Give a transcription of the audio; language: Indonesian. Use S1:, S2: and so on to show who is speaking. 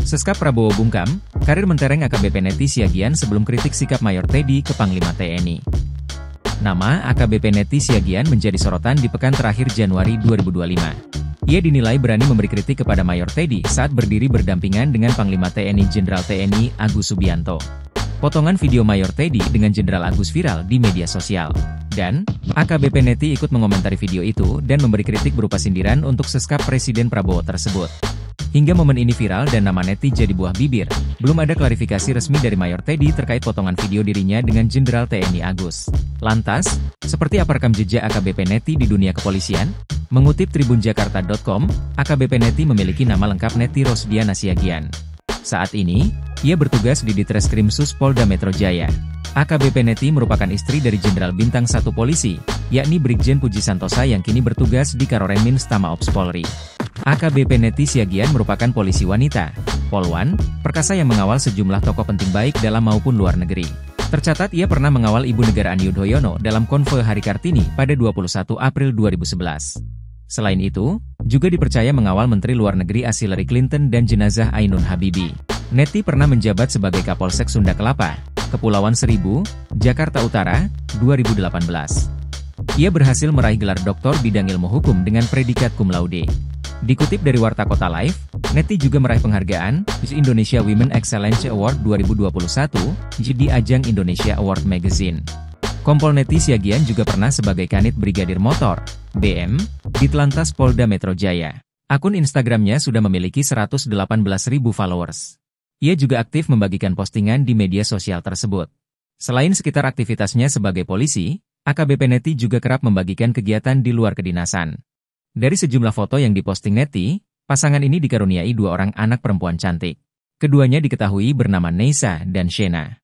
S1: Seskap Prabowo bungkam, karir mentereng AKBP Neti Siagian sebelum kritik sikap Mayor Teddy ke Panglima TNI. Nama AKBP Neti Siagian menjadi sorotan di pekan terakhir Januari 2025. Ia dinilai berani memberi kritik kepada Mayor Teddy saat berdiri berdampingan dengan Panglima TNI Jenderal TNI Agus Subianto. Potongan video Mayor Teddy dengan Jenderal Agus viral di media sosial. Dan, AKBP Neti ikut mengomentari video itu dan memberi kritik berupa sindiran untuk seskap Presiden Prabowo tersebut. Hingga momen ini viral dan nama Neti jadi buah bibir, belum ada klarifikasi resmi dari Mayor Teddy terkait potongan video dirinya dengan Jenderal TNI Agus. Lantas, seperti apa rekam jejak AKBP Neti di dunia kepolisian? Mengutip tribunjakarta.com, AKBP Neti memiliki nama lengkap Neti Rosdiana Siagian. Saat ini, ia bertugas di Ditreskrim Sus Polda Metro Jaya. AKBP Neti merupakan istri dari Jenderal Bintang 1 Polisi, yakni Brigjen Puji Santosa yang kini bertugas di Karoremin Stama Ops Polri. AKBP Neti Siagian merupakan polisi wanita, polwan, perkasa yang mengawal sejumlah tokoh penting baik dalam maupun luar negeri. Tercatat ia pernah mengawal Ibu Negara Ani Yudhoyono dalam konvoy Hari Kartini pada 21 April 2011. Selain itu, juga dipercaya mengawal Menteri Luar Negeri Hillary Clinton dan jenazah Ainun Habibie. Neti pernah menjabat sebagai Kapolsek Sunda Kelapa, Kepulauan Seribu, Jakarta Utara, 2018. Ia berhasil meraih gelar doktor bidang ilmu hukum dengan predikat cum laude. Dikutip dari Warta Kota Live, Neti juga meraih penghargaan Miss Indonesia Women Excellence Award 2021 di ajang Indonesia Award Magazine. Kompol Neti Siagian juga pernah sebagai Kanit Brigadir Motor, BM, di Telantas Polda Metro Jaya. Akun Instagramnya sudah memiliki 118.000 followers. Ia juga aktif membagikan postingan di media sosial tersebut. Selain sekitar aktivitasnya sebagai polisi, AKBP Neti juga kerap membagikan kegiatan di luar kedinasan. Dari sejumlah foto yang diposting Neti, pasangan ini dikaruniai 2 orang anak perempuan cantik. Keduanya diketahui bernama Neisa dan Shena.